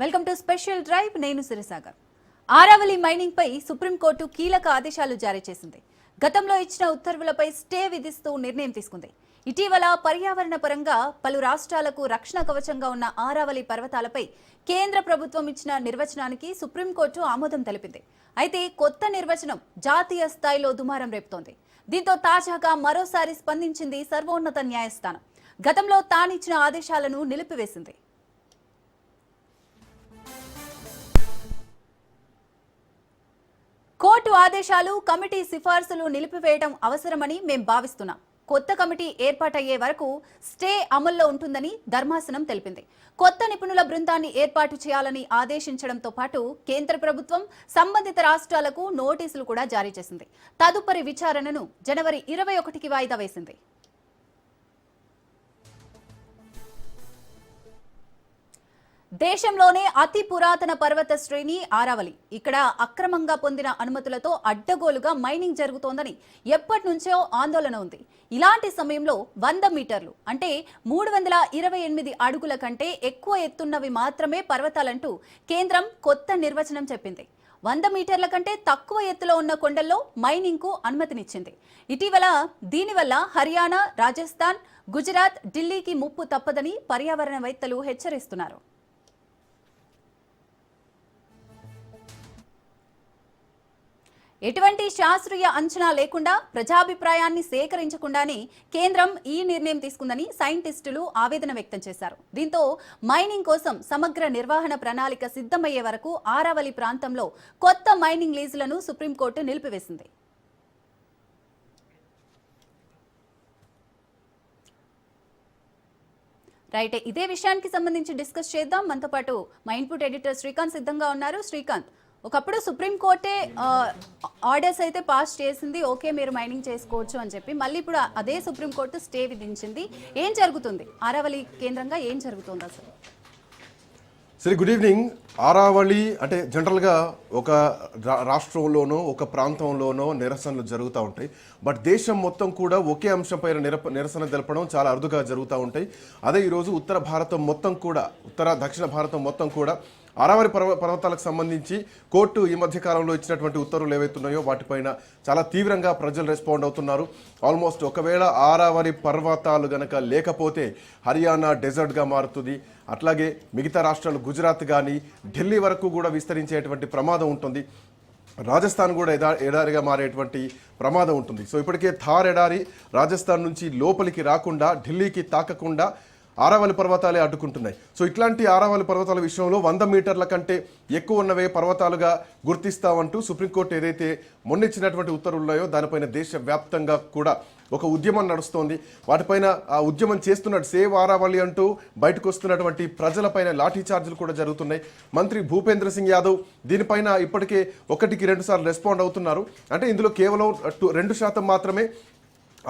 Welcome to special drive. నేను Sirisagar. Aravalli mining పై supreme court కీలక ఆదేశాలు జారీ చేసింది. గతంలో ఇచ్చిన ఉత్తర్వులపై స్టే విధిస్తూ నిర్ణయం తీసుకుంది. ఇటీవల పర్యావరణ పరంగా పలు రాష్ట్రాలకు రక్షణ కవచంగా ఉన్న ఆరావళి పర్వతాలపై కేంద్ర ప్రభుత్వం ఇచ్చిన నిర్వచనానికి సుప్రీంకోర్టు ఆమోదం తెలిపింది. అయితే కొత్త నిర్వచనం జాతీయ స్థాయిలో దుమారం రేపుతోంది. దీంతో తాజాగా మరోసారి స్పందించింది సర్వోన్నత న్యాయస్థానం. గతంలో తానిచ్చిన ఆదేశాలను నిలిపివేసింది. కోర్టు ఆదేశాలు, కమిటీ సిఫార్సులు నిలిపివేయడం అవసరమని మేం భావిస్తున్నాం. కొత్త కమిటీ ఏర్పాటయ్యే వరకు స్టే అమల్లో ఉంటుందని ధర్మాసనం తెలిపింది. కొత్త నిపుణుల బృందాన్ని ఏర్పాటు చేయాలని ఆదేశించడంతో పాటు కేంద్ర ప్రభుత్వం సంబంధిత రాష్ట్రాలకు నోటీసులు కూడా జారీ చేసింది. తదుపరి విచారణను జనవరి 21కి వాయిదా వేసింది. దేశంలోనే అతి పురాతన పర్వత శ్రేణి ఆరావళి. ఇక్కడ అక్రమంగా పొందిన అనుమతులతో అడ్డగోలుగా మైనింగ్ జరుగుతోందని ఎప్పటి నుంచో ఆందోళన ఉంది. ఇలాంటి సమయంలో 100 మీటర్లు అంటే 328 అడుగుల కంటే ఎక్కువ ఎత్తున్నవి మాత్రమే పర్వతాలంటూ కేంద్రం కొత్త నిర్వచనం చెప్పింది. 100 మీటర్ల కంటే తక్కువ ఎత్తులో ఉన్న కొండల్లో మైనింగ్ కు అనుమతినిచ్చింది. ఇటీవల దీనివల్ల హర్యానా, రాజస్థాన్, గుజరాత్, ఢిల్లీకి ముప్పు తప్పదని పర్యావరణవేత్తలు హెచ్చరిస్తున్నారు. ఎటువంటి శాస్త్రీయ అంచనా లేకుండా, ప్రజాభిప్రాయాన్ని సేకరించకుండానే కేంద్రం ఈ నిర్ణయం తీసుకుందని సైంటిస్టులు ఆవేదన వ్యక్తం చేశారు. దీంతో మైనింగ్ కోసం సమగ్ర నిర్వహణ ప్రణాళిక సిద్ధమయ్యే వరకు ఆరావళి ప్రాంతంలో కొత్త మైనింగ్ లీజులను సుప్రీంకోర్టు నిలిపివేసింది. రైట్, ఇదే విషయానికి సంబంధించి డిస్కస్ చేద్దాం. మనతో పాటు మా ఇన్పుట్ ఎడిటర్ శ్రీకాంత్ సిద్ధంగా ఉన్నారు. శ్రీకాంత్, ఒకప్పుడు సుప్రీంకోర్టే ఆర్డర్స్ అయితే పాస్ చేసింది, ఓకే మీరు మైనింగ్ చేసుకోవచ్చు అని చెప్పి. మళ్ళీ ఇప్పుడు అదే సుప్రీంకోర్టు స్టే విధించింది. ఏం జరుగుతుంది ఆరావళి కేంద్రంగా, ఏం జరుగుతుంది అసలు? సరే, గుడ్ ఈవినింగ్. ఆరావళి అంటే జనరల్గా ఒక రాష్ట్రంలోనో ఒక ప్రాంతంలోనో నిరసనలు జరుగుతూ ఉంటాయి. బట్ దేశం మొత్తం కూడా ఒకే అంశంపైన నిరసన తెలపడం చాలా అరుదుగా జరుగుతూ ఉంటాయి. అదే ఈరోజు ఉత్తర భారతం మొత్తం కూడా, దక్షిణ భారతం మొత్తం కూడా ఆరావళి పర్వతాలకు సంబంధించి కోర్టు ఈ మధ్య కాలంలో ఇచ్చినటువంటి ఉత్తర్వులు ఏవైతున్నాయో వాటిపైన చాలా తీవ్రంగా ప్రజలు రెస్పాండ్ అవుతున్నారు. ఆల్మోస్ట్ ఒకవేళ ఆరావళి పర్వతాలు గనక లేకపోతే హర్యానా డెజర్ట్గా మారుతుంది. అట్లాగే మిగతా రాష్ట్రాలు గుజరాత్ కానీ ఢిల్లీ వరకు కూడా విస్తరించేటువంటి ప్రమాదం ఉంటుంది. రాజస్థాన్ కూడా ఎడారిగా మారేటువంటి ప్రమాదం ఉంటుంది. సో ఇప్పటికే థార్ ఎడారి రాజస్థాన్ నుంచి లోపలికి రాకుండా, ఢిల్లీకి తాకకుండా ఆరావళి పర్వతాలే అడ్డుకుంటున్నాయి. సో ఇట్లాంటి ఆరావళి పర్వతాల విషయంలో 100 మీటర్ల కంటే ఎక్కువ ఉన్నవే పర్వతాలుగా గుర్తిస్తామంటూ సుప్రీంకోర్టు ఏదైతే మొన్నిచ్చినటువంటి ఉత్తర్వులు ఉన్నాయో దానిపైన దేశవ్యాప్తంగా కూడా ఒక ఉద్యమం నడుస్తోంది. వాటిపైన ఆ ఉద్యమం చేస్తున్నట్టు సేవ్ ఆరావళి అంటూ బయటకు వస్తున్నటువంటి ప్రజలపైన లాఠీ చార్జీలు కూడా జరుగుతున్నాయి. మంత్రి భూపేంద్ర సింగ్ యాదవ్ దీనిపైన ఇప్పటికే 1కి 2 సార్లు రెస్పాండ్ అవుతున్నారు. అంటే ఇందులో కేవలం 2% మాత్రమే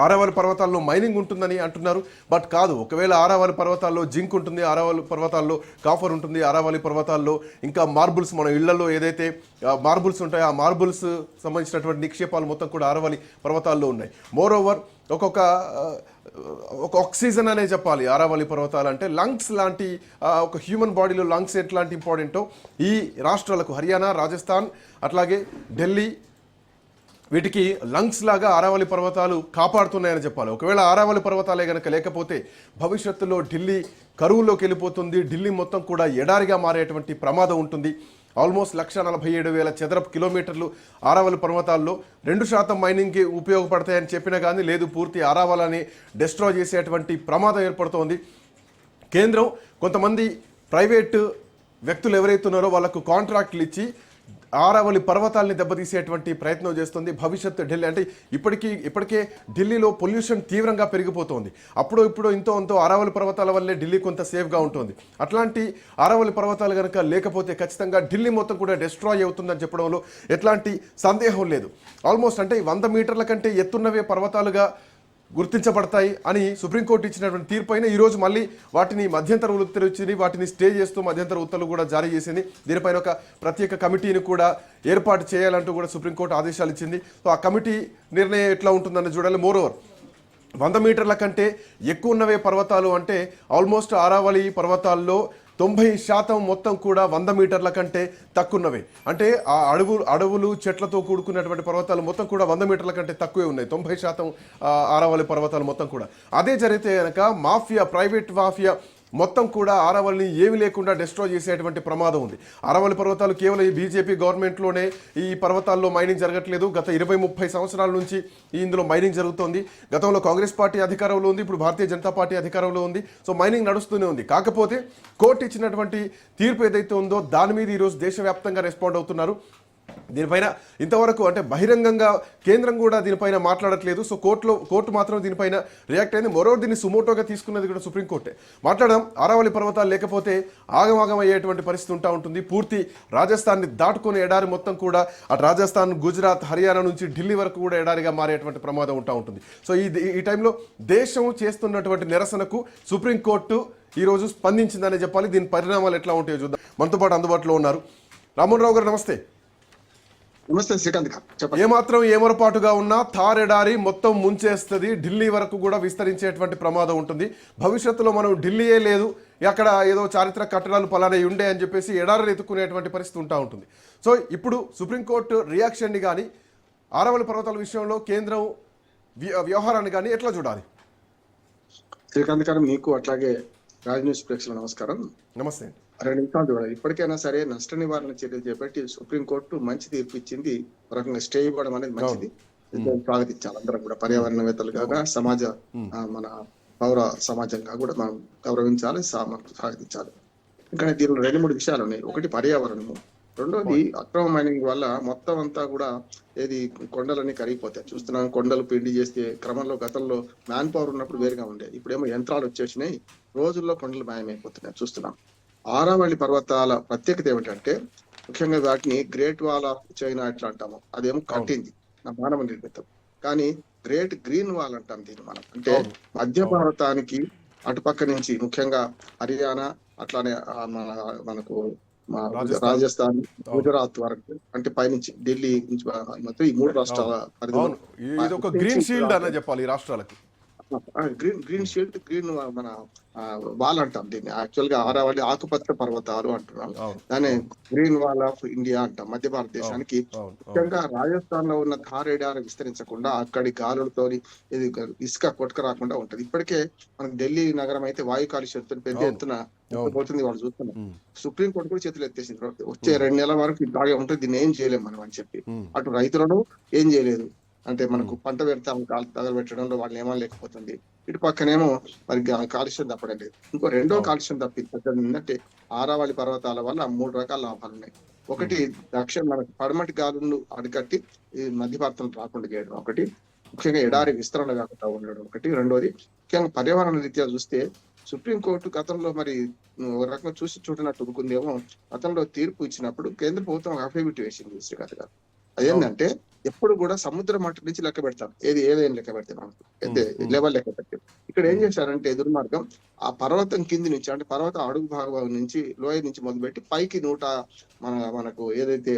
ఆరావళి పర్వతాల్లో మైనింగ్ ఉంటుందని అంటున్నారు. బట్ కాదు, ఒకవేళ ఆరావళి పర్వతాల్లో జింక్ ఉంటుంది, ఆరావళి పర్వతాల్లో కాఫర్ ఉంటుంది, ఆరావళి పర్వతాల్లో ఇంకా మార్బుల్స్, మన ఇళ్లలో ఏదైతే మార్బుల్స్ ఉంటాయో ఆ మార్బుల్స్ సంబంధించినటువంటి నిక్షేపాలు మొత్తం కూడా ఆరావళి పర్వతాల్లో ఉన్నాయి. మోర్ ఓవర్ ఒక ఆక్సిజన్ అనే చెప్పాలి ఆరావళి పర్వతాలు అంటే. లంగ్స్ లాంటి, ఒక హ్యూమన్ బాడీలో లంగ్స్ ఎట్లాంటి ఇంపార్టెంటో ఈ రాష్ట్రాలకు హర్యానా, రాజస్థాన్ అట్లాగే ఢిల్లీ వీటికి లంగ్స్ లాగా ఆరావళి పర్వతాలు కాపాడుతున్నాయని చెప్పాలి. ఒకవేళ ఆరావళి పర్వతాలే కనుక లేకపోతే భవిష్యత్తులో ఢిల్లీ కరువులోకి వెళ్ళిపోతుంది. ఢిల్లీ మొత్తం కూడా ఎడారిగా మారేటువంటి ప్రమాదం ఉంటుంది. ఆల్మోస్ట్ 147,000 చదరపు కిలోమీటర్లు ఆరావళి పర్వతాల్లో 2% మైనింగ్కి ఉపయోగపడతాయని చెప్పినా కానీ లేదు, పూర్తి ఆరావళిని డిస్ట్రాయ్ చేసేటువంటి ప్రమాదం ఏర్పడుతోంది. కేంద్రం కొంతమంది ప్రైవేటు వ్యక్తులు ఎవరైతే ఉన్నారో వాళ్ళకు కాంట్రాక్టులు ఇచ్చి ఆరావళి పర్వతాలని దెబ్బతీసేటువంటి ప్రయత్నం చేస్తుంది. భవిష్యత్తు ఢిల్లీ అంటే ఇప్పటికే ఢిల్లీలో పొల్యూషన్ తీవ్రంగా పెరిగిపోతుంది. ఇప్పుడు ఇంతో ఆరావళి పర్వతాల వల్లే ఢిల్లీ కొంత సేఫ్గా ఉంటుంది. అట్లాంటి ఆరావళి పర్వతాలు కనుక లేకపోతే ఖచ్చితంగా ఢిల్లీ మొత్తం కూడా డిస్ట్రాయ్ అవుతుందని చెప్పడంలో ఎట్లాంటి సందేహం లేదు. ఆల్మోస్ట్ అంటే 100 మీటర్ల కంటే ఎత్తున్నవే పర్వతాలుగా గుర్తించబడతాయి అని సుప్రీంకోర్టు ఇచ్చినటువంటి తీర్పైన ఈరోజు మళ్ళీ వాటిని మధ్యంతర ఉత్తర్వులు ఇచ్చింది. వాటిని స్టే చేస్తూ మధ్యంతర ఉత్తర్వులు కూడా జారీ చేసింది. దీనిపైన ఒక ప్రత్యేక కమిటీని కూడా ఏర్పాటు చేయాలంటూ కూడా సుప్రీంకోర్టు ఆదేశాలు ఇచ్చింది. సో ఆ కమిటీ నిర్ణయం ఎట్లా ఉంటుందని చూడాలి. మోరోవర్ 100 మీటర్ల కంటే ఎక్కువ ఉన్నవే పర్వతాలు అంటే ఆల్మోస్ట్ ఆరావళి పర్వతాల్లో 90% మొత్తం కూడా 100 మీటర్ల కంటే తక్కువన్నవే. అంటే ఆ అడవులు చెట్లతో కూడుకున్నటువంటి పర్వతాలు మొత్తం కూడా 100 మీటర్ల కంటే తక్కువే ఉన్నాయి. 90% ఆరావళి పర్వతాలు మొత్తం కూడా. అదే జరిగితే కనుక ప్రైవేట్ మాఫియా మొత్తం కూడా ఆరావళిని ఏమి లేకుండా డిస్ట్రాయ్ చేసేటువంటి ప్రమాదం ఉంది. ఆరావళి పర్వతాలు కేవలం ఈ బీజేపీ గవర్నమెంట్లోనే ఈ పర్వతాల్లో మైనింగ్ జరగట్లేదు. గత 20-30 సంవత్సరాల నుంచి ఇందులో మైనింగ్ జరుగుతోంది. గతంలో కాంగ్రెస్ పార్టీ అధికారంలో ఉంది, ఇప్పుడు భారతీయ జనతా పార్టీ అధికారంలో ఉంది. సో మైనింగ్ నడుస్తూనే ఉంది. కాకపోతే కోర్టు ఇచ్చినటువంటి తీర్పు ఏదైతే ఉందో దాని మీద ఈరోజు దేశవ్యాప్తంగా రెస్పాండ్ అవుతున్నారు. దీనిపైన ఇంతవరకు అంటే బహిరంగంగా కేంద్రం కూడా దీనిపైన మాట్లాడట్లేదు. సో కోర్టు మాత్రం దీనిపైన రియాక్ట్ అయింది. మరో దీన్ని సుమోటోగా తీసుకున్నది కూడా సుప్రీంకోర్టే. మాట్లాడదాం. ఆరావళి పర్వతాలు లేకపోతే ఆగమాగం అయ్యేటువంటి పరిస్థితి ఉంటుంది. పూర్తి రాజస్థాన్ని దాటుకొని ఎడారి మొత్తం కూడా అటు రాజస్థాన్, గుజరాత్, హర్యానా నుంచి ఢిల్లీ వరకు కూడా ఎడారిగా మారేటువంటి ప్రమాదం ఉంటుంది. సో ఈ టైంలో దేశం చేస్తున్నటువంటి నిరసనకు సుప్రీంకోర్టు ఈరోజు స్పందించిందనే చెప్పాలి. దీని పరిణామాలు ఎట్లా ఉంటాయో చూద్దాం. మనతో పాటు అందుబాటులో ఉన్నారు రామ్మోహన్ రావు గారు. నమస్తే. నమస్తే శ్రీకాంత్ గారు, చెప్పండి. ఏమాత్రం ఏమరపాటుగా ఉన్నా థార్ ఎడారి మొత్తం ముంచేస్తుంది. ఢిల్లీ వరకు కూడా విస్తరించేటువంటి ప్రమాదం ఉంటుంది. భవిష్యత్తులో మనం ఢిల్లీయే లేదు, అక్కడ ఏదో చారిత్రక కట్టడాలు పలానా ఉండే అని చెప్పేసి ఎడారిని ఎత్తుకునేటువంటి పరిస్థితి ఉంటుంది. సో ఇప్పుడు సుప్రీంకోర్టు రియాక్షన్ని కానీ ఆరావళి పర్వతాల విషయంలో కేంద్రం వ్యవహారాన్ని కానీ ఎట్లా చూడాలి? శ్రీకాంత్ గారు, మీకు అట్లాగే రాజ్ న్యూస్ ప్రేక్షకులకు నమస్కారం. నమస్తే. 2 నిమిషాలు చూడాలి. ఇప్పటికైనా సరే నష్ట నివారణ చర్యలు చేపట్టి సుప్రీంకోర్టు మంచి తీర్పు ఇచ్చింది. ఒక రకంగా స్టే ఇవ్వడం అనేది మంచిది. స్వాగతించాలి అందరం కూడా. పర్యావరణవేత్తలు కాగా సమాజ మన పౌర సమాజంగా కూడా మనం గౌరవించాలి, స్వాగతించాలి. ఇంకా దీనిలో 2-3 విషయాలు ఉన్నాయి. ఒకటి పర్యావరణము, రెండోది అక్రమ మైనింగ్ వల్ల మొత్తం అంతా కూడా ఏది కొండలన్నీ కరిగిపోతాయి. చూస్తున్నాం, కొండలు పిండి చేస్తే క్రమంలో గతంలో మ్యాన్ పవర్ ఉన్నప్పుడు వేరుగా ఉండేది. ఇప్పుడేమో యంత్రాలు వచ్చేసినాయి, రోజుల్లో కొండలు మాయమైపోతున్నాయి చూస్తున్నాం. ఆరావళి పర్వతాల ప్రత్యేకత ఏమిటంటే ముఖ్యంగా వాటిని గ్రేట్ వాల్ ఆఫ్ చైనా ఎట్లా అంటాము, అదేమో కట్టింది నా మానవ నిర్మితం. కానీ గ్రేట్ గ్రీన్ వాల్ అంటాం దీన్ని మనం. అంటే మధ్య భారతానికి అటుపక్క నుంచి ముఖ్యంగా హర్యానా, అట్లానే మనకు రాజస్థాన్, గుజరాత్ వరకు, అంటే పైనుంచి ఢిల్లీ నుంచి మొత్తం ఈ 3 రాష్ట్రాల పరిధిలో గ్రీన్ షీల్డ్ అనే చెప్పాలి ఈ రాష్ట్రాలకు. గ్రీన్ షీల్డ్, గ్రీన్ మన వాల్ అంటాం దీన్ని. యాక్చువల్ గా ఆరావళి ఆకుపచ్చ పర్వతాలు అంటున్నాం, దాన్ని గ్రీన్ వాల్ ఆఫ్ ఇండియా అంటాం. మధ్య భారతదేశానికి ముఖ్యంగా రాజస్థాన్ లో ఉన్న థార్ ఎడారి విస్తరించకుండా అక్కడి గాలులతో ఇది ఇసుక కొట్టుక రాకుండా ఉంటది. ఇప్పటికే మనకు ఢిల్లీ నగరం అయితే వాయు కాలుష్యంతో పెద్ద ఎత్తున పోతుంది, వాళ్ళు చూస్తున్నాం. సుప్రీం కోర్టు కూడా చేతులు ఎత్తేసింది. వచ్చే 2 నెలల వరకు ఇలాగే ఉంటుంది, దీన్ని ఏం చేయలేము మనం అని చెప్పి. అటు రైతులను ఏం చేయలేదు, అంటే మనకు పంట పెడతాం తగలబెట్టడంలో వాళ్ళు ఏమో లేకపోతుంది. ఇటు పక్కనేమో మరి కాలుష్యం తప్పడం లేదు. ఇంకో రెండో కాలుష్యం తప్పింది ఏంటంటే ఆరావళి పర్వతాల వల్ల 3 రకాల లాభాలు ఉన్నాయి. ఒకటి మనకు పడమటి గాలులు అడికట్టి ఈ మధ్య భారతం రాకుండా చేయడం ఒకటి, ముఖ్యంగా ఎడారి విస్తరణ కాకుండా ఉండడం ఒకటి, రెండోది ముఖ్యంగా పర్యావరణ రీత్యా చూస్తే సుప్రీంకోర్టు గతంలో మరి ఒక రకంగా చూడనట్టు ఊరుకుందేమో. గతంలో తీర్పు ఇచ్చినప్పుడు కేంద్ర ప్రభుత్వం అఫిడవిట్ వేసింది శ్రీకాంత్ గారు. అదేంటంటే ఎప్పుడు కూడా సముద్ర మట్టం నుంచి లెక్క పెడతాం, ఏదైనా లెక్క పెడతాం లెవెల్ లెక్క పెడతాం. ఇక్కడ ఏం చేశారంటే దుర్మార్గం, ఆ పర్వతం కింది నుంచి అంటే పర్వతం అడుగు భాగం నుంచి లోయ నుంచి మొదలుపెట్టి పైకి మనకు ఏదైతే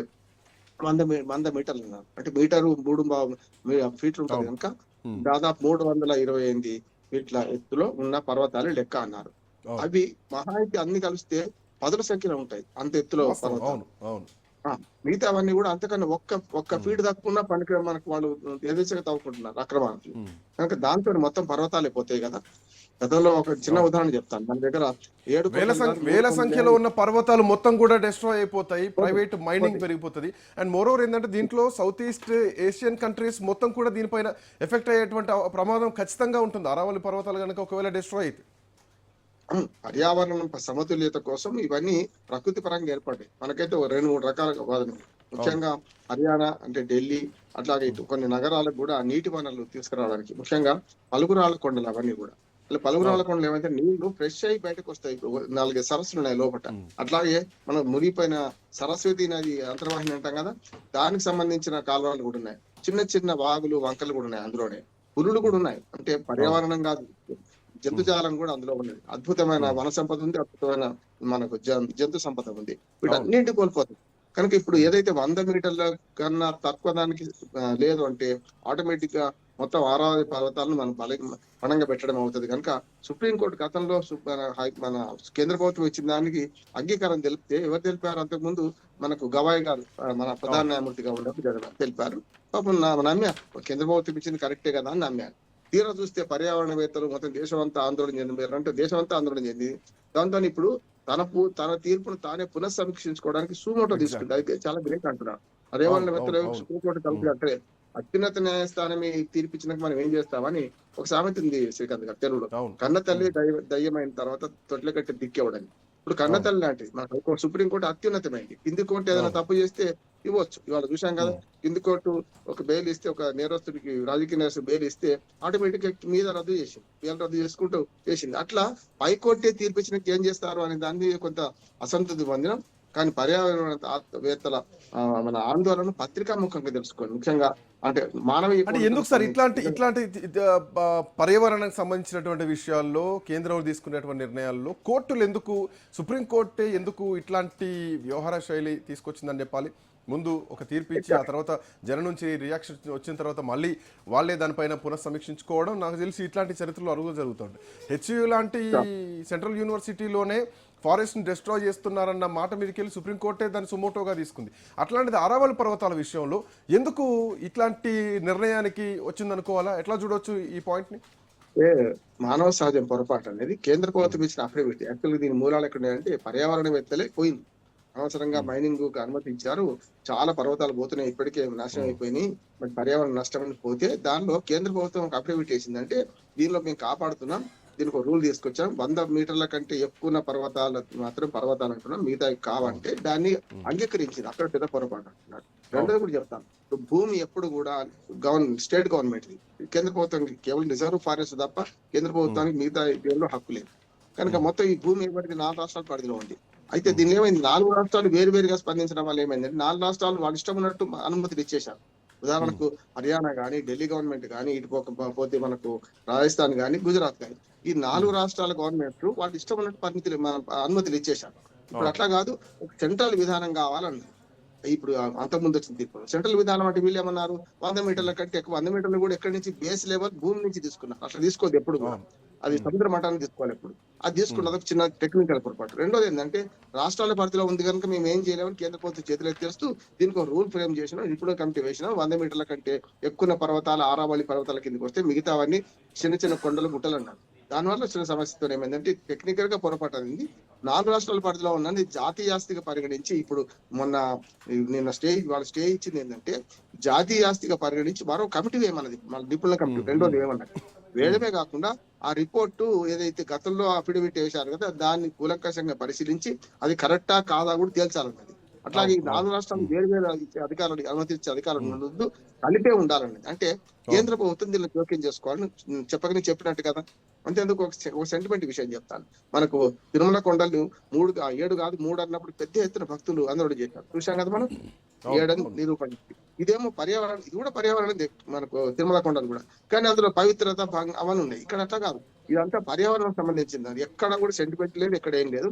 100 మీటర్లు ఉన్నారు, అంటే మీటరు 3 ఫీట్లు ఉంటుంది కనుక దాదాపు 328 ఫీట్ల ఎత్తులో ఉన్న పర్వతాలు లెక్క అన్నారు. అవి మహా అయితే అన్ని కలిస్తే 10ల సంఖ్యలో ఉంటాయి అంత ఎత్తులో పర్వతాలు. మిగతా అవన్నీ కూడా అంతకన్నా ఒక్క ఫీట్ తక్కువ పనికి మనకు వాళ్ళు యథేచ్ఛగా తవ్వుకుంటున్నారు అక్రమానికి. కనుక దాంతో మొత్తం పర్వతాలు పోతాయి కదా. గతంలో ఒక చిన్న ఉదాహరణ చెప్తాను. మన దగ్గర 7 వేల సంఖ్యలో ఉన్న పర్వతాలు మొత్తం కూడా డిస్ట్రాయ్ అయిపోతాయి, ప్రైవేట్ మైనింగ్ పెరిగిపోతుంది. అండ్ మోరోవర్ ఏంటంటే దీంట్లో సౌత్ ఈస్ట్ ఏషియన్ కంట్రీస్ మొత్తం కూడా దీనిపైన ఎఫెక్ట్ అయ్యేటువంటి ప్రమాదం ఖచ్చితంగా ఉంటుంది ఆరావళి పర్వతాలు కనుక ఒకవేళ డిస్ట్రాయ్ అయితే. పర్యావరణ సమతుల్యత కోసం ఇవన్నీ ప్రకృతి పరంగా ఏర్పడ్డాయి. మనకైతే 2-3 రకాల వాదన. ముఖ్యంగా హర్యానా అంటే ఢిల్లీ అట్లాగే కొన్ని నగరాలకు కూడా నీటి వనరులు తీసుకురావడానికి, ముఖ్యంగా పలుగురాళ్ళ కొండలు అవన్నీ కూడా. పలుగురాళ్ళ కొండలు ఏమైతే నీళ్లు ఫ్రెష్ అయ్యి బయటకు వస్తాయి. 4 సరస్సులు ఉన్నాయి లోపల. అట్లాగే మనం మునిగిపోయిన సరస్వతి నది అంతర్వాహిని అంటాం కదా, దానికి సంబంధించిన కాలువలు కూడా ఉన్నాయి. చిన్న వాగులు, వంకలు కూడా ఉన్నాయి. అందులోనే పులులు కూడా ఉన్నాయి. అంటే పర్యావరణం కాదు, జంతుజాలం కూడా అందులో ఉన్నది. అద్భుతమైన వన సంపద ఉంది, అద్భుతమైన మనకు జంతు సంపద ఉంది. వీటన్నింటి కోల్పోతుంది. కనుక ఇప్పుడు ఏదైతే 100 మీటర్ల కన్నా తక్కువ దానికి లేదు అంటే ఆటోమేటిక్ గా మొత్తం ఆరావళి పర్వతాలను మనం పణంగా పెట్టడం అవుతుంది కనుక సుప్రీంకోర్టు గతంలో మన కేంద్ర ప్రభుత్వం ఇచ్చిన దానికి అంగీకారం తెలిపితే ఎవరు తెలిపారు? అంతకుముందు మనకు గవాయ్ గారు మన ప్రధాన న్యాయమూర్తిగా ఉన్నప్పుడు తెలిపారు. పాపం నమ్మారు, కేంద్ర ప్రభుత్వం ఇచ్చింది కరెక్టే కదా అని నమ్మారు. తీరా చూస్తే పర్యావరణవేత్తలు మొత్తం దేశం అంతా ఆందోళన చెందిన అంటే దేశం అంతా ఆందోళన చెంది దాంతో ఇప్పుడు తన తీర్పును తానే పునఃసమీక్షించుకోవడానికి సుమోటో తీసుకుంది. అయితే చాలా గ్రేట్ అంటున్నారు. పర్యావరణవేత్తలు సుప్రీంకోర్టు కలిపి అంటే అత్యున్నత న్యాయస్థానమే తీర్పిచ్చినాక మనం ఏం చేస్తామని ఒక సామెత ఉంది శ్రీకాంత్ గారు తెలుగులో. కన్న తల్లి దయ్యమైన తర్వాత తొట్ల కట్టి దిక్కేవడని. ఇప్పుడు కన్న తల్లి లాంటిది మన సుప్రీంకోర్టు అత్యున్నతమైంది. కింది కోర్టు ఏదైనా తప్పు చేస్తే ఇవ్వచ్చు. ఇవాళ చూసాం కదా, కింది కోర్టు ఒక బెయిల్ ఇస్తే, ఒక నేరస్తుడికి రాజకీయ నేరస్తుడు బెయిల్ ఇస్తే ఆటోమేటిక్ గా మీద రద్దు చేసింది, బెయిల్ రద్దు చేసుకుంటూ చేసింది. అట్లా పైకోర్టే తీర్పిచ్చినాక ఏం చేస్తారు అనే దాన్ని కొంత అసంతృప్తి పొందినం. కానీ పర్యావరణవేత్తల మన ఆందోళన పత్రికాముఖంగా తెలుసుకోండి. ముఖ్యంగా అంటే అంటే ఎందుకు సార్ ఇట్లాంటి పర్యావరణానికి సంబంధించినటువంటి విషయాల్లో కేంద్రం తీసుకునేటువంటి నిర్ణయాల్లో కోర్టులు ఎందుకు, సుప్రీంకోర్టే ఎందుకు ఇట్లాంటి వ్యవహార శైలి తీసుకొచ్చిందని చెప్పాలి? ముందు ఒక తీర్పు ఇచ్చి ఆ తర్వాత జనం నుంచి రియాక్షన్ వచ్చిన తర్వాత మళ్ళీ వాళ్ళే దానిపైన పునఃసమీక్షించుకోవడం నాకు తెలిసి ఇట్లాంటి చరిత్రలో అరుగు జరుగుతుంది. హెచ్యు లాంటి సెంట్రల్ యూనివర్సిటీలోనే ఫారెస్ట్ని డిస్ట్రాయ్ చేస్తున్నారన్న మాట మీదకి వెళ్ళి సుప్రీంకోర్టే దాన్ని సుమోటోగా తీసుకుంది. అట్లాంటిది ఆరావళి పర్వతాల విషయంలో ఎందుకు ఇట్లాంటి నిర్ణయానికి వచ్చిందనుకోవాలా? ఎట్లా చూడొచ్చు ఈ పాయింట్ని? మానవ సహజం పొరపాటు అనేది కేంద్ర ప్రభుత్వం ఇచ్చిన అఫిడవిట్. యాక్చువల్గా దీని మూలాలు ఎక్కడ అంటే పర్యావరణవేత్తలే పోయింది. అనవసరంగా మైనింగ్ కు అనుమతి ఇచ్చారు, చాలా పర్వతాలు పోతున్నాయి, ఇప్పటికే నాశనం అయిపోయినాయి, మరి పర్యావరణ నష్టం పోతే దానిలో కేంద్ర ప్రభుత్వం ఒక అఫిడవిట్ వేసిందంటే దీనిలో మేము కాపాడుతున్నాం, దీనికి ఒక రూల్ తీసుకొచ్చాం, 100 మీటర్ల కంటే ఎక్కువ పర్వతాలు మాత్రం పర్వతాలు అంటున్నాం, మిగతా కావంటే దాన్ని అంగీకరించింది. అక్కడ పెద్ద పొరపాటు అంటున్నాడు. రెండోది కూడా చెప్తాను, భూమి ఎప్పుడు కూడా స్టేట్ గవర్నమెంట్, కేంద్ర ప్రభుత్వానికి కేవలం రిజర్వ్ ఫారెస్ట్ తప్ప కేంద్ర ప్రభుత్వానికి మిగతా దేనిలో హక్కు లేదు. కనుక మొత్తం ఈ భూమి ఏపటికి 4 రాష్ట్రాల పరిధిలో ఉంది. అయితే దీన్ని ఏమైంది, 4 రాష్ట్రాలు వేరువేరుగా స్పందించడం వల్ల ఏమైందంటే 4 రాష్ట్రాలు వాళ్ళు ఇష్టం ఉన్నట్టు అనుమతులు ఇచ్చేశారు. ఉదాహరణకు హర్యానా కానీ, ఢిల్లీ గవర్నమెంట్ కానీ, ఇటు పోతే మనకు రాజస్థాన్ కానీ, గుజరాత్ కానీ, ఈ 4 రాష్ట్రాల గవర్నమెంట్ వాళ్ళు ఇష్టం ఉన్నట్టు అనుమతులు ఇచ్చేశారు. ఇప్పుడు అట్లా కాదు, ఒక సెంట్రల్ విధానం కావాలన్నది. ఇప్పుడు అంతకుముందు వచ్చిన తీర్పు సెంట్రల్ విధానం అంటే వీళ్ళు ఏమన్నారు, 100 మీటర్ల కంటే ఎక్కువ, 100 మీటర్లు కూడా ఎక్కడి నుంచి బేస్ లెవెల్ భూమి నుంచి తీసుకున్నారు. అట్లా తీసుకోవద్దు ఎప్పుడు కూడా, అది సముద్ర మఠాన్ని తీసుకోవాలి ఎప్పుడు. అది తీసుకున్నది ఒక చిన్న టెక్నికల్ పొరపాటు. రెండోది ఏంటంటే రాష్ట్రాల పరిధిలో ఉంది కనుక మేము ఏం చేయలేమని కేంద్ర ప్రభుత్వం చేతులు ఎత్తేస్తూ దీనికి ఒక రూల్ ఫ్రేమ్ చేసినాం, ఇప్పుడు కమిటీ వేసినాం. 100 మీటర్ల కంటే ఎక్కువ పర్వతాలు ఆరావళి పర్వతాల కిందకి వస్తే మిగతావన్నీ చిన్న చిన్న కొండలు గుట్టలు అన్నారు. దానివల్ల చిన్న సమస్యతో ఏమైందంటే టెక్నికల్ గా పొరపాటు అయింది. 4 రాష్ట్రాల పరిధిలో ఉన్నది జాతీయ ఆస్తిగా పరిగణించి, ఇప్పుడు నిన్న వాళ్ళ స్టే ఇచ్చింది ఏంటంటే జాతీయ ఆస్తిగా పరిగణించి మరో కమిటీ వేయమన్నది, మన నిపుణుల కమిటీ. రెండోది ఏమన్నది వేయడమే కాకుండా ఆ రిపోర్టు ఏదైతే గతంలో అఫిడవిట్ వేశారు కదా దాన్ని కూలంకషంగా పరిశీలించి అది కరెక్టా కాదా కూడా తేల్చాలన్నది. అట్లాగే ఈ 4 రాష్ట్రాలు వేరు వేరు అధికారులు అనుమతించే అధికారులు ఉండొద్దు, కలిపే ఉండాలన్నది. అంటే కేంద్ర ప్రభుత్వం దీన్ని జోక్యం చేసుకోవాలని చెప్పినట్టు కదా. అంతేందుకు ఒక సెంటిమెంట్ విషయం చెప్తాను. మనకు తిరుమల కొండలు 7 కాదు 3 అన్నప్పుడు పెద్ద ఎత్తున భక్తులు అందరూ చేశారు, చూసాం కదా మనం, 7 నిరూపణ. ఇదేమో పర్యావరణం, ఇది కూడా పర్యావరణం మనకు తిరుమల కొండలు కూడా, కానీ అందులో పవిత్రత అవన్నీ ఉన్నాయి. ఇక్కడ అట్లా కాదు, ఇదంతా పర్యావరణం సంబంధించింది. అది ఎక్కడ కూడా సెంటిమెంట్ లేదు, ఎక్కడ ఏం లేదు.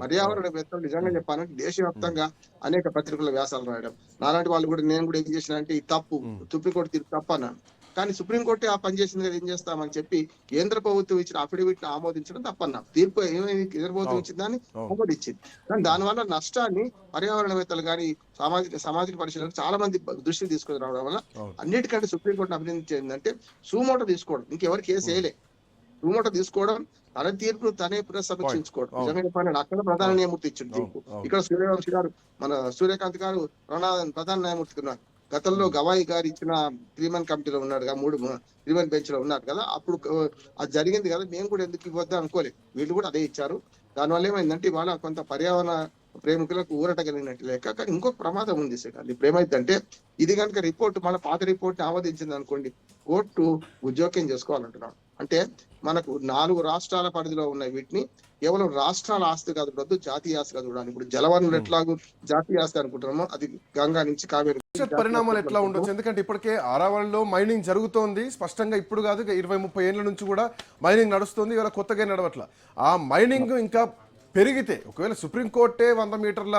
పర్యావరణవేత్తలు నిజంగా చెప్పాలంటే దేశవ్యాప్తంగా అనేక పత్రికల వ్యాసాలు రాయడం, నాలాంటి వాళ్ళు కూడా, నేను కూడా ఏం చేసిన అంటే ఈ తప్పు సుప్రీంకోర్టు తీర్పు తప్పు అన్నాను. కానీ సుప్రీంకోర్టు ఆ పని చేసింది కదా, ఏం చేస్తామని చెప్పి కేంద్ర ప్రభుత్వం ఇచ్చిన అఫిడవిట్ ని ఆమోదించడం తప్పన్నా. తీర్పు ఏమైంది, కేంద్ర ప్రభుత్వం ఇచ్చిన దాన్ని ఆమోదించింది. కానీ దానివల్ల నష్టాన్ని పర్యావరణవేత్తలు కానీ సామాజిక పరిశీలన చాలా మంది దృష్టికి తీసుకొని రావడం వల్ల అన్నిటికంటే సుప్రీంకోర్టును అభినందించేందంటే సుమోటో తీసుకోవడం, ఇంకెవరు కేసు వేయలే, సుమోటో తీసుకోవడం, తన తీర్పును తనే పునఃసమీక్షించుకోవడం. నిజంగా చెప్పాలంటే అక్కడ ప్రధాన న్యాయమూర్తి ఇచ్చింది తీర్పు. ఇక్కడ సూర్యవంశి గారు, మన సూర్యకాంత్ గారు ప్రధాన న్యాయమూర్తిగా ఉన్నారు. గతంలో గవాయి గారు ఇచ్చిన 3 కమిటీలో ఉన్నాడు కదా, 3 బెంచ్ లో ఉన్నారు కదా, అప్పుడు అది జరిగింది కదా, మేము కూడా ఎందుకు ఇవ్వద్దు అనుకోలేదు, వీళ్ళు కూడా అదే ఇచ్చారు. దానివల్ల ఏమైందంటే ఇవాళ కొంత పర్యావరణ ప్రేమికులకు ఊరట కలిగినట్టు లేక. కానీ ఇంకొక ప్రమాదం ఉంది సార్, ఇప్పుడు ఏమైందంటే ఇది కనుక రిపోర్ట్ మన పాత రిపోర్ట్ ఆమోదించింది అనుకోండి, కోర్టు జోక్యం చేసుకోవాలంటున్నాడు. అంటే మనకు 4 రాష్ట్రాల పరిధిలో ఉన్న వీటిని కేవలం రాష్ట్రాల ఆస్తి కాదు చూడద్దు, జాతీయ ఆస్తిగా చూడాలి. ఇప్పుడు జలవనరులు ఎట్లాగూ జాతీయ ఆస్తి అనుకుంటున్నామో, అది గంగా నుంచి కావేరి పరిణామాలు ఎట్లా ఉండొచ్చు? ఎందుకంటే ఇప్పటికే ఆరావళిలో మైనింగ్ జరుగుతోంది, స్పష్టంగా ఇప్పుడు కాదు 20-30 ఏళ్ల నుంచి కూడా మైనింగ్ నడుస్తుంది, ఇవాళ కొత్తగా నడవట్ల. ఆ మైనింగ్ ఇంకా పెరిగితే, ఒకవేళ సుప్రీంకోర్టే 100 మీటర్ల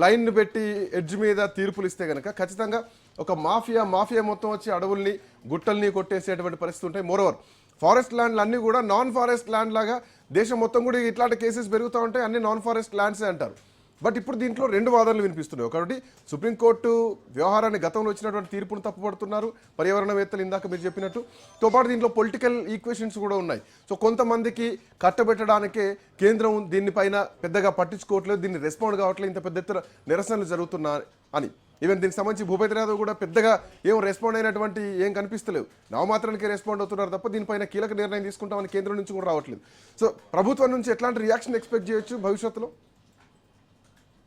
లైన్ పెట్టి ఎడ్జ్ మీద తీర్పులు ఇస్తే కనుక ఖచ్చితంగా ఒక మాఫియా మొత్తం వచ్చి అడవుల్ని గుట్టల్ని కొట్టేసేటువంటి పరిస్థితి ఉంటాయి. మోరోవర్ ఫారెస్ట్ ల్యాండ్లు అన్నీ కూడా నాన్ ఫారెస్ట్ ల్యాండ్ లాగా దేశం మొత్తం కూడా ఇట్లాంటి కేసెస్ పెరుగుతూ ఉంటాయి, అన్ని నాన్ ఫారెస్ట్ ల్యాండ్సే అంటారు. బట్ ఇప్పుడు దీంట్లో రెండు వాదనలు వినిపిస్తున్నాయి. ఒకటి సుప్రీంకోర్టు వ్యవహారాన్ని గతంలో వచ్చినటువంటి తీర్పును తప్పుపడుతున్నారు పర్యావరణవేత్తలు, ఇందాక మీరు చెప్పినట్టు. తో పాటు దీంట్లో పొలిటికల్ ఈక్వేషన్స్ కూడా ఉన్నాయి. సో కొంతమందికి కట్టబెట్టడానికే కేంద్రం దీనిపైన పెద్దగా పట్టించుకోవట్లేదు, దీన్ని రెస్పాండ్ కావట్లేదు, ఇంత పెద్ద ఎత్తున నిరసనలు జరుగుతున్నా అని. ఈవెన్ దీనికి సంబంధించి భూపేంద్ర యాదవ్ కూడా పెద్దగా ఏం రెస్పాండ్ అయినటువంటి ఏం కనిపిస్తలేవు, నామమాత్రానికి రెస్పాండ్ అవుతున్నారు తప్ప దీనిపైన కీలక నిర్ణయం తీసుకుంటామని కేంద్రం నుంచి కూడా రావట్లేదు. సో ప్రభుత్వం నుంచి ఎట్లాంటి రియాక్షన్ ఎక్స్పెక్ట్ చేయొచ్చు భవిష్యత్తులో?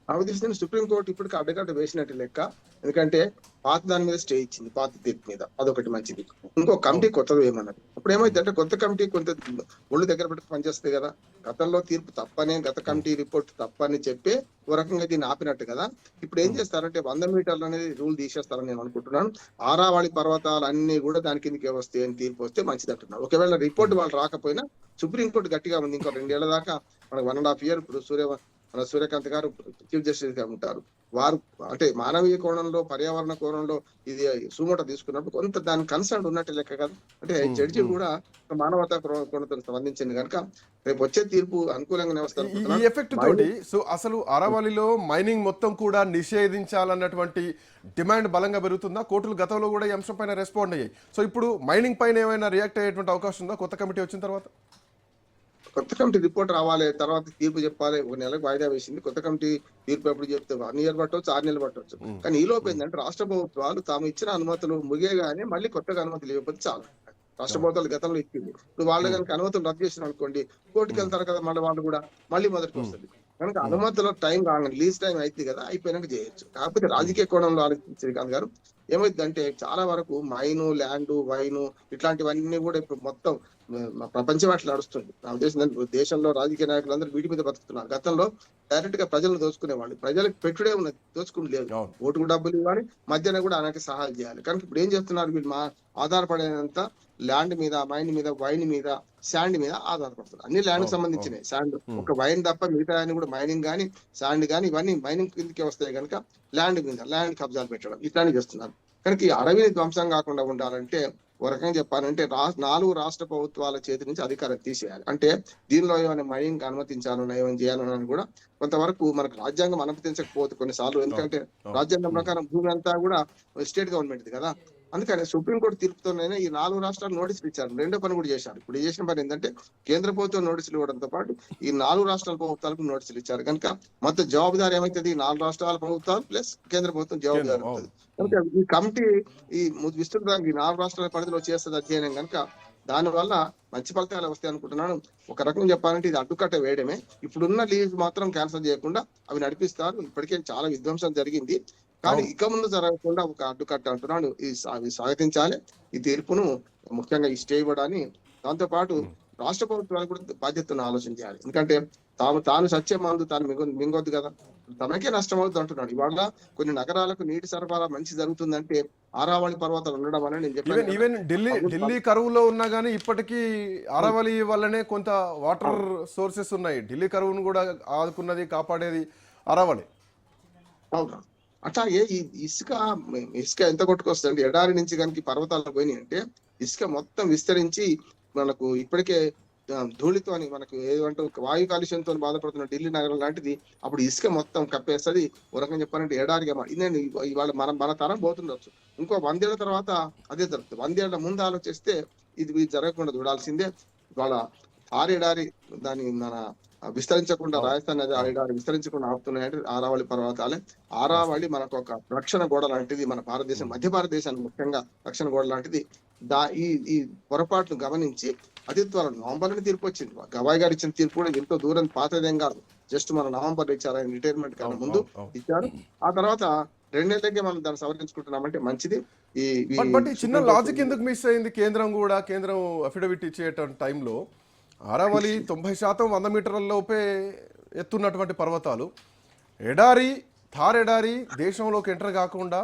నాకు తెలిసిన సుప్రీంకోర్టు ఇప్పటికి అడ్డగడ్డ వేసినట్టు లెక్క. ఎందుకంటే పాత దాని మీద స్టే ఇచ్చింది, పాత తీర్పు మీద, అదొకటి మంచిది. ఇంకో కమిటీ కొత్తది ఏమన్నది. అప్పుడు ఏమైందంటే కొత్త కమిటీ కొంత ఒళ్ళు దగ్గర పెట్టి పనిచేస్తుంది కదా. గతంలో తీర్పు తప్పనే, గత కమిటీ రిపోర్ట్ తప్పని చెప్పి ఓ రకంగా దీన్ని ఆపినట్టు కదా. ఇప్పుడు ఏం చేస్తారంటే 100 మీటర్లు అనేది రూల్ తీసేస్తారని నేను అనుకుంటున్నాను. ఆరావళి పర్వతాలు అన్ని కూడా దాని కిందకి వస్తాయి అని తీర్పు వస్తే మంచిది అంటున్నారు. ఒకవేళ రిపోర్ట్ వాళ్ళు రాకపోయినా సుప్రీంకోర్టు గట్టిగా ఉంది. ఇంకో 2 ఏళ్ల దాకా మనకు 1.5 year ఇప్పుడు మన సూర్యకాంత్ గారు చీఫ్ జస్టిస్ గా ఉంటారు. వారు అంటే మానవీయ కోణంలో, పర్యావరణ కోణంలో ఇది సుమోటో తీసుకున్నప్పుడు కొంత దాని కన్సర్న్ ఉన్నట్టు లెక్క కదా. అంటే జడ్జి కూడా మానవతా కోణంతో స్పందించింది కనుక రేపు వచ్చే తీర్పు అనుకూలంగానే వస్తారు. ఈ ఎఫెక్ట్ తోటి సో అసలు అరవల్లిలో మైనింగ్ మొత్తం కూడా నిషేధించాలన్నటువంటి డిమాండ్ బలంగా పెరుగుతుందా? కోర్టులు గతంలో కూడా ఈ అంశం పైన రెస్పాండ్ అయ్యాయి. సో ఇప్పుడు మైనింగ్ పైన ఏమైనా రియాక్ట్ అయ్యేటువంటి అవకాశం ఉందా కొత్త కమిటీ వచ్చిన తర్వాత? కొత్త కమిటీ రిపోర్ట్ రావాలి, తర్వాత తీర్పు చెప్పాలి. 1 నెలకు వాయిదా వేసింది. కొత్త కమిటీ తీర్పు ఎప్పుడు చెప్తే 1 year పట్టవచ్చు, 6 నెలలు పట్టవచ్చు. కానీ ఈ లోపు ఏంటంటే రాష్ట్ర ప్రభుత్వాలు తాము ఇచ్చిన అనుమతులు ముగియగానే మళ్ళీ కొత్తగా అనుమతులు ఇవ్వకపోతే చాలు. రాష్ట్ర ప్రభుత్వాలు గతంలో ఇచ్చింది, ఇప్పుడు వాళ్ళు కనుక అనుమతులు రద్దు చేసిన అనుకోండి, కోర్టుకి వెళ్తారు కదా, మళ్ళీ వాళ్ళు కూడా మళ్ళీ మొదటికి వస్తుంది. కనుక అనుమతుల టైం కాగానే లీజ్ టైం అయితే కదా, అయిపోయినాక చేయొచ్చు. కాకపోతే రాజకీయ కోణంలో ఆలోచించే శ్రీకాంత్ గారు ఏమైందంటే చాలా వరకు మైను, ల్యాండ్, వైను ఇట్లాంటివన్నీ కూడా ఇప్పుడు మొత్తం ప్రపంచం అట్లా నడుస్తుంది. నా ఉద్దేశం దేశంలో రాజకీయ నాయకులు అందరూ వీటి మీద బతుకుతున్నారు. గతంలో డైరెక్ట్ గా ప్రజలను దోచుకునేవాళ్ళు, ప్రజలకు పెట్టుడే ఉన్నది, దోచుకుని లేదు. ఓటుకు డబ్బులు ఇవ్వాలి, మధ్యన కూడా అనేక సహాయం చేయాలి. కనుక ఇప్పుడు ఏం చేస్తున్నారు వీళ్ళు, ఆధారపడేంత ల్యాండ్ మీద, మైన్ మీద, వైన్ మీద, శాండ్ మీద ఆధారపడుతున్నారు. అన్ని ల్యాండ్ కి సంబంధించినవి. శాండ్ ఒక వైన్ తప్ప మిగతా కూడా మైనింగ్ కానీ, శాండ్ కానీ ఇవన్నీ మైనింగ్ కిందకే వస్తాయి. కనుక ల్యాండ్ మీద ల్యాండ్ కబ్జాలు పెట్టడం ఇట్లాంటివి చేస్తున్నారు. కనుక ఈ అడవిని ధ్వంసం కాకుండా ఉండాలంటే ఒక రకంగా చెప్పాలంటే 4 రాష్ట్ర ప్రభుత్వాల చేతి నుంచి అధికారం తీసేయాలి. అంటే దీనిలో ఏమైనా మైనింగ్ అనుమతించాలన్నా, ఏమైనా చేయాలన్నా కూడా కొంతవరకు మనకు రాజ్యాంగం అనుమతించకపోతే కొన్నిసార్లు, ఎందుకంటే రాజ్యాంగం ప్రకారం భూమి అంతా కూడా స్టేట్ గవర్నమెంట్ కదా. అందుకని సుప్రీంకోర్టు తీర్పుతోనైనా ఈ 4 రాష్ట్రాలు నోటీసులు ఇచ్చారు. రెండో పని కూడా చేశారు. ఇప్పుడు చేసిన పని ఏంటంటే కేంద్ర ప్రభుత్వం నోటీసులు ఇవ్వడంతో పాటు ఈ 4 రాష్ట్రాల ప్రభుత్వాలకు నోటీసులు ఇచ్చారు. కనుక మొత్తం జవాబుదారి ఏమైతుంది, 4 రాష్ట్రాల ప్రభుత్వాలు ప్లస్ కేంద్ర ప్రభుత్వం జవాబుదారి అవుతుంది. కనుక ఈ కమిటీ ఈ విస్తృతంగా ఈ 4 రాష్ట్రాల పరిధిలో చేస్తుంది అధ్యయనం. కనుక దానివల్ల మంచి ఫలితాలు వస్తాయి అనుకుంటున్నాను. ఒక రకంగా చెప్పాలంటే ఇది అడ్డుకట్ట వేయడమే. ఇప్పుడున్న లీజ్ మాత్రం క్యాన్సిల్ చేయకుండా అవి నడిపిస్తారు. ఇప్పటికే చాలా విధ్వంసం జరిగింది, కానీ ఇక ముందు జరగకుండా ఒక అడ్డుకట్ట అంటున్నాను. ఇది స్వాగతించాలి ఈ తీర్పును, ముఖ్యంగా ఈ స్టే ఇవ్వడాన్ని. దాంతో పాటు రాష్ట్ర ప్రభుత్వాలు కూడా బాధ్యతను ఆలోచన చేయాలి. ఎందుకంటే తాను సత్య మందు తాను మింగొద్దు కదా, తనకే నష్టం అవుతుంది అంటున్నాడు. ఇవాళ కొన్ని నగరాలకు నీటి సరఫరా మంచి జరుగుతుందంటే ఆరావళి పర్వతాలు ఉండడం అని నేను చెప్పాను. ఈవెన్ ఢిల్లీ కరువులో ఉన్నా గానీ ఇప్పటికీ ఆరావళి వల్లనే కొంత వాటర్ సోర్సెస్ ఉన్నాయి. ఢిల్లీ కరువును కూడా ఆదుకున్నది, కాపాడేది ఆరావళి. అవునా? అట్లా ఇసుక ఎంత కొట్టుకొస్తుంది ఎడారి నుంచి కనుక పర్వతాలకు పోయినాయి అంటే ఇసుక మొత్తం విస్తరించి మనకు ఇప్పటికే ధూళితో మనకు ఏదంటే వాయు కాలుష్యంతో బాధపడుతున్న ఢిల్లీ నగరం లాంటిది అప్పుడు ఇసుక మొత్తం కప్పేస్తుంది. ఒక రకంగా చెప్పాలంటే ఎడారిగా ఇవాళ మన తరం పోతుండొచ్చు. ఇంకో 100 ఏళ్ల తర్వాత అదే జరుగుతుంది. 100 ఏళ్ల ముందు ఆలోచిస్తే ఇది జరగకుండా చూడాల్సిందే. ఇవాళ ఎడారి దాని మన విస్తరించకుండా, రాజస్థాన్ నది ఎడారి విస్తరించకుండా ఆపుతున్నాయంటే ఆరావళి పర్వతాలే. ఆరావళి మనకు ఒక రక్షణ గోడ లాంటిది, మన భారతదేశం, మధ్య భారతదేశానికి ముఖ్యంగా రక్షణ గోడ లాంటిది. ఈ పొరపాట్లు గమనించి అతి త్వరలో నవంబర్లో తీర్పు వచ్చింది. గవాయ్ గారు ఇచ్చిన తీర్పు కూడా ఎంతో దూరం పాతదేం కాదు, జస్ట్ మన నవంబర్ ఇచ్చారు, ఆయన రిటైర్మెంట్ కన్నా ముందు ఇచ్చారు. ఆ తర్వాత 2 నెలలకే మనం దాన్ని సవరించుకుంటున్నామంటే మంచిది. బట్ ఈ చిన్న లాజిక్ ఎందుకు మిస్ అయింది? కేంద్రం అఫిడవిట్ ఇచ్చే టైంలో ఆరావళి 90% 100 మీటర్ల లోపే ఎత్తున్నటువంటి పర్వతాలు, థార్ ఎడారి దేశంలోకి ఎంటర్ కాకుండా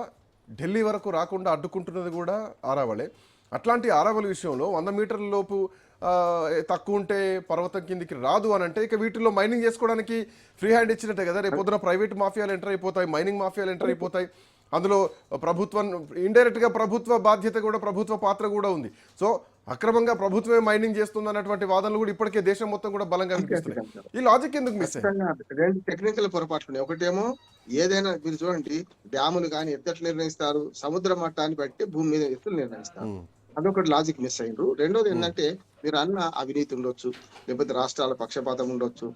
ఢిల్లీ వరకు రాకుండా అడ్డుకుంటున్నది కూడా ఆరావళి. అట్లాంటి ఆరావళి విషయంలో 100 మీటర్ల లోపు తక్కువ ఉంటే పర్వతం కిందికి రాదు అని అంటే ఇక వీటిల్లో మైనింగ్ చేసుకోవడానికి ఫ్రీ హ్యాండ్ ఇచ్చినట్టే కదా. రేపు పొద్దున ప్రైవేట్ మాఫియాలు ఎంటర్ అయిపోతాయి, మైనింగ్ మాఫియాలు ఎంటర్ అయిపోతాయి. అందులో ప్రభుత్వం ఇండైరెక్ట్ గా ప్రభుత్వ బాధ్యత కూడా, ప్రభుత్వ పాత్ర కూడా ఉంది. సో అక్రమంగా ప్రభుత్వమే మైనింగ్ చేస్తుంది అన్నటువంటి వాదనలు కూడా ఇప్పటికే దేశం మొత్తం కూడా బలంగా వినిపిస్తున్నాయి. ఈ లాజిక్ ఎందుకు మిస్ అయ్యింది? ఖచ్చితంగా రెండు టెక్నికల్ పొరపాట్లు ఉన్నాయి. ఒకటేమో ఏదైనా మీరు చూడండి, డ్యాములు కానీ ఎత్తట్లు నిర్ణయిస్తారు, సముద్ర మట్టాన్ని బట్టి భూమి మీద ఎత్తులు నిర్ణయిస్తారు. అదొకటి లాజిక్ మిస్ అయ్యిండ్రు. రెండోది ఏంటంటే మీరు అన్న అవినీతి ఉండొచ్చు, లేకపోతే రాష్ట్రాల పక్షపాతం ఉండొచ్చు,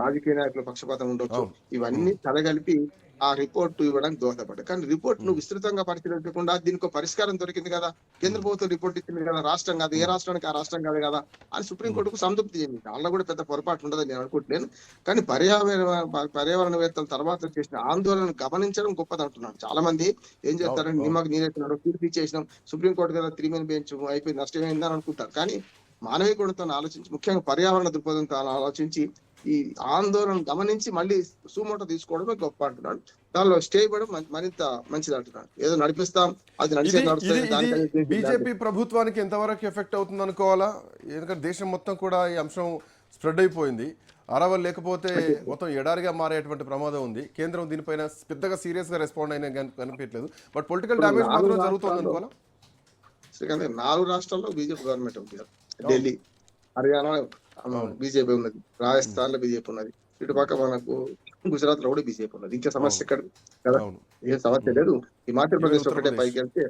రాజకీయ నాయకుల పక్షపాతం ఉండొచ్చు. ఇవన్నీ కలగలిపి ఆ రిపోర్ట్ ఇవ్వడానికి దోహదపడ్డాయి. కానీ రిపోర్ట్ ను విస్తృతంగా పరిశీలించకుండా దీనికి పరిష్కారం దొరికింది కదా, కేంద్ర ప్రభుత్వం రిపోర్ట్ ఇచ్చింది కదా, రాష్ట్రం కాదు, ఏ రాష్ట్రానికి ఆ రాష్ట్రం కాదు కదా అని సుప్రీంకోర్టుకు సంతృప్తి చెందింది. వాళ్ళ కూడా పెద్ద పొరపాటు ఉండదని నేను అనుకుంటున్నాను. కానీ పర్యావరణవేత్తల తర్వాత చేసిన ఆందోళన గమనించడం గొప్పది అంటున్నాను. చాలా మంది ఏం చేస్తారంటే నిమ్మకు నీరెత్తున్నాడు, తీర్పు ఇచ్చేసినాం, సుప్రీంకోర్టు కదా 3 మెన్ బెంచ్ అయిపోయింది, నష్టమైందని అనుకుంటారు. కానీ మానవీయ గుణంతో ఆలోచించి, ముఖ్యంగా పర్యావరణ దృక్పథంతో ఆలోచించి ఈ ఆందోళన గమనించి మళ్ళీ సుమోటో తీసుకోవడమే గొప్ప అంటున్నాడు. దానిలో స్టే ఇవ్వడం మరింత మంచిది అంటున్నాడు. ఏదో నడిపిస్తాం, అది నడిచే బీజేపీ ప్రభుత్వానికి ఎంతవరకు ఎఫెక్ట్ అవుతుంది అనుకోవాలా? ఎందుకంటే దేశం మొత్తం కూడా ఈ అంశం స్ప్రెడ్ అయిపోయింది. అరవల్ లేకపోతే మొత్తం ఎడారిగా మారేటువంటి ప్రమాదం ఉంది. కేంద్రం దీనిపైన పెద్దగా సీరియస్ గా రెస్పాండ్ అయినా కనిపించలేదు. బట్ పొలిటికల్ డామేజ్ మాత్రం జరుగుతుంది అనుకోవాలా? శ్రీకాంత్, 4 రాష్ట్రాల్లో బీజేపీ గవర్నమెంట్ ఉంది. ఢిల్లీ, హర్యానా బీజేపీ ఉన్నది, రాజస్థాన్ లో బీజేపీ ఉన్నది, ఇటుపక్క మనకు గుజరాత్ లో కూడా బీజేపీ ఉన్నది. ఇంకా సమస్య ఇక్కడ కదా, ఏం సమస్య లేదు. హిమాచల్ ప్రదేశ్ ఒకటే పైకి వెళ్తే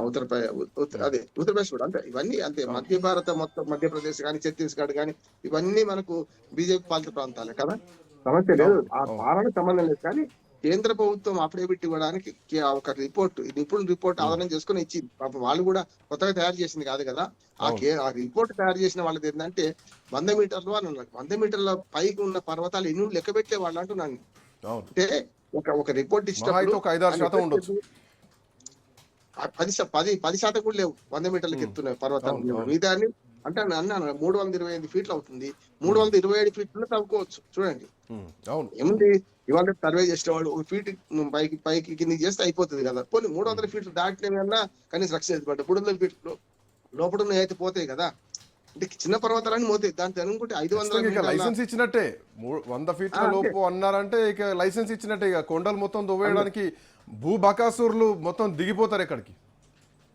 ఉత్తరప్రదేశ్ కూడా అంతే. ఇవన్నీ అంతే. మధ్య భారత మొత్తం మధ్యప్రదేశ్ కానీ, ఛత్తీస్గఢ్ కానీ ఇవన్నీ మనకు బీజేపీ పాలిత ప్రాంతాలే కదా, సమస్య లేదు. ఆ పాలన సంబంధం లేదు. కానీ కేంద్ర ప్రభుత్వం అఫిడవిట్ ఇవ్వడానికి ఒక నిపుణుల రిపోర్ట్ ఆధారం చేసుకుని ఇచ్చింది. వాళ్ళు కూడా కొత్తగా తయారు చేసింది కాదు కదా. ఆ రిపోర్ట్ తయారు చేసిన వాళ్ళది ఏంటంటే 100 మీటర్లు అని ఉన్నారు. 100 మీటర్ల పైకి ఉన్న పర్వతాలు ఎన్ని లెక్క పెట్టే వాళ్ళు అంటున్నాను. అంటే ఒక రిపోర్ట్ ఇచ్చినప్పుడు 10% కూడా లేవు 100 మీటర్లకు ఎత్తున్నాయి పర్వతాలు. మిగతాన్ని అంటే అన్నాను 328 ఫీట్లు అవుతుంది. 327 ఫీట్లు తవ్వుకోవచ్చు. చూడండి ఏముంది, ఇవాళ సర్వే చేసేవాడు ఒక ఫీట్ పైకి కిందికి చేస్తే అయిపోతుంది కదా. పోనీ 300 ఫీట్లు దాటినా కనీసం రక్షణ పడ్డా 300 ఫీట్లు లోపల అయితే పోతాయి కదా. అంటే చిన్న పర్వతాలన్నీ పోతాయి. దానికి అనుకుంటే 500 లైసెన్స్ ఇచ్చినట్టే. 100 ఫీట్ల లోపు అన్నారంటే ఇక లైసెన్స్ ఇచ్చినట్టే. ఇక కొండలు మొత్తం దువ్వేయడానికి భూబకాసురులు మొత్తం దిగిపోతారు ఎక్కడికి.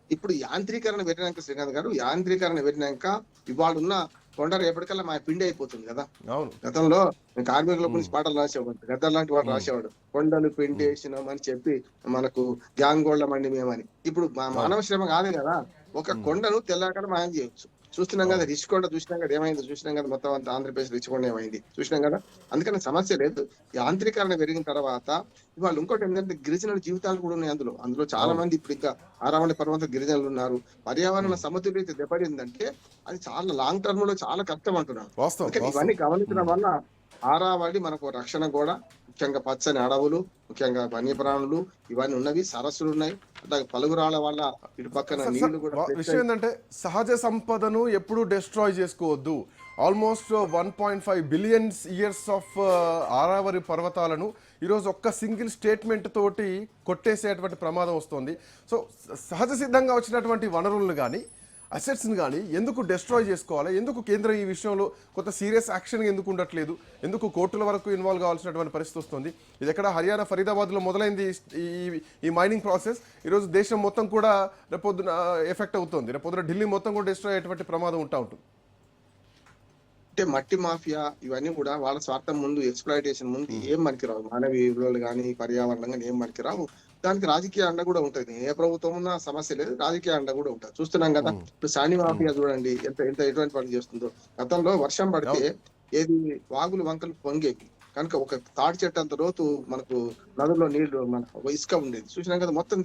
ఇప్పుడు యాంత్రీకరణ పెట్టినాక శ్రీకాంత్ గారు, యాంత్రీకరణ పెట్టినాక ఇవాళ ఉన్న కొండ రేపటికల్లా మా పిండి అయిపోతుంది కదా. గతంలో కార్మికుల గురించి పాటలు రాసేవాడు, గద్దర్ లాంటి వాడు రాసేవాడు, కొండలు పిండి వేసినామని చెప్పి మనకు గ్యాంగోళ్ల మండి మేమని. ఇప్పుడు మానవ శ్రమ కాదు కదా, ఒక కొండను తెల్లాక మాయం చేయొచ్చు. చూస్తున్నాం కదా, రిషికొండ చూసినాం కదా ఏమైంది, చూసినాం కదా మొత్తం అంతా ఆంధ్రప్రదేశ్ రిషికొండ ఏమైంది చూసినాం కదా. అందుకని సమస్య లేదు. యాంత్రీకరణ పెరిగిన తర్వాత ఇవాళ ఇంకోటి ఏంటంటే గిరిజనుల జీవితాలు కూడా ఉన్నాయి. అందులో చాలా మంది ఇప్పుడు ఇంకా ఆరావళి పర్వత గిరిజనులు ఉన్నారు. పర్యావరణ సమతుల్యత దెబ్బతిందంటే అది చాలా లాంగ్ టర్మ్ లో చాలా కష్టం అంటున్నారు. ఇవన్నీ గమనించడం వల్ల ఆరావళి మనకు రక్షణ కూడా, ముఖ్యంగా పచ్చని అడవులు, ముఖ్యంగా వన్యప్రాణులు ఇవన్నీ ఉన్నవి, సరస్సులు ఉన్నాయి. అట్లాగే పలుగురాళ్ళ వల్ల ఇటు పక్కన నీళ్లు కూడా. విషయం ఏంటంటే సహజ సంపదను ఎప్పుడు డిస్ట్రాయ్ చేసుకోవద్దు. Almost 1.5 billions years of Aravalli పర్వతాలను ఈరోజు ఒక్క సింగిల్ స్టేట్మెంట్ తోటి కొట్టేసేటువంటి ప్రమాదం వస్తుంది. సో సహజ సిద్ధంగా వచ్చినటువంటి వనరులను కానీ, అసెట్స్ని కానీ ఎందుకు డిస్ట్రాయ్ చేసుకోవాలి? ఎందుకు కేంద్రం ఈ విషయంలో కొంత సీరియస్ యాక్షన్ ఎందుకు ఉండట్లేదు? ఎందుకు కోర్టుల వరకు ఇన్వాల్వ్ కావాల్సినటువంటి పరిస్థితి వస్తుంది? ఇది ఎక్కడ హర్యానా ఫరీదాబాద్లో మొదలైంది ఈ మైనింగ్ ప్రాసెస్. ఈరోజు దేశం మొత్తం కూడా రేపొద్దున ఎఫెక్ట్ అవుతుంది. రేపొద్దున ఢిల్లీ మొత్తం కూడా డిస్ట్రాయ్ అయ్యేటువంటి ప్రమాదం ఉంటుంది. అంటే మట్టి మాఫియా ఇవన్నీ కూడా వాళ్ళ స్వార్థం ముందు, ఎక్స్‌ప్లాయిటేషన్ ముందు ఏం పనికిరావు. మానవీయ విలువలు కానీ, పర్యావరణం కానీ ఏం పనికిరావు. దానికి రాజకీయ అండ కూడా ఉంటది. ఏ ప్రభుత్వం ఉన్నా సమస్య లేదు, రాజకీయ అండ కూడా ఉంటుంది. చూస్తున్నాం కదా, ఇప్పుడు సాని మాఫియా చూడండి ఎటువంటి పని చేస్తుందో. గతంలో వర్షం పడితే ఏది వాగులు వంకలు పొంగేవి కనుక ఒక తాడి చెట్టు అంత లోతు మనకు నదుల్లో నీళ్లు మన ఇసుక ఉండేది. చూసినాం కదా, మొత్తం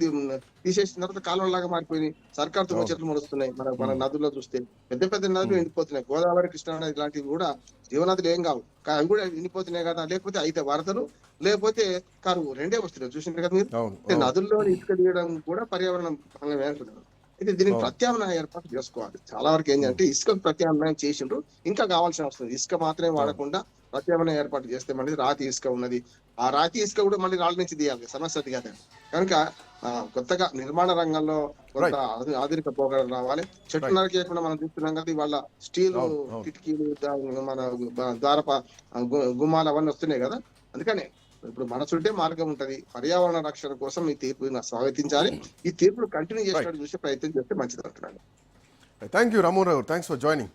తీసేసిన తర్వాత కాలువలాగా మారిపోయి సర్కార్ తుమ్మ చెట్లు మొలుస్తున్నాయి. మన నదుల్లో చూస్తే పెద్ద పెద్ద నదులు ఎండిపోతున్నాయి. గోదావరి, కృష్ణా నది ఇలాంటివి కూడా జీవనదులు ఏం కావు, అవి కూడా ఎండిపోతున్నాయి కదా. లేకపోతే అయితే వరదలు, లేకపోతే కరువు, రెండే వస్తున్నాయి. చూసినారు కదా మీరు. నదుల్లో ఇసుక తీయడం కూడా పర్యావరణం అంటున్నారు. అయితే దీనికి ప్రత్యామ్నాయ ఏర్పాటు చేసుకోవాలి. చాలా వరకు ఏంటంటే ఇసుక ప్రత్యామ్నాయం చేసిండ్రు, ఇంకా కావాల్సిన వస్తుంది. ఇసుక మాత్రమే వాడకుండా ప్రత్యామ్నాయ ఏర్పాటు చేస్తే మళ్ళీ రాతి ఇసుక ఉన్నది. ఆ రాతి ఇసుక కూడా మళ్ళీ రాళ్ళ నుంచి తీయాలి, సమస్య అది కదా. కనుక కొత్తగా నిర్మాణ రంగంలో కొంత ఆధునిక పోగడలు రావాలి. చెట్లు నరికేయకుండా మనం చూస్తున్నాం కదా, ఇవాళ స్టీల్ కిటికీలు, మన ద్వారప గుమ్మాలు అవన్నీ వస్తున్నాయి కదా. అందుకనే ఇప్పుడు మనసుంటే మార్గం ఉంటది. పర్యావరణ రక్షణ కోసం ఈ తీర్పుని స్వాగతించాలి. ఈ తీర్పును కంటిన్యూ చేసినట్టు చూసే ప్రయత్నం చేస్తే మంచిది అంటున్నాను. Thank you Ramarao, thanks for joining.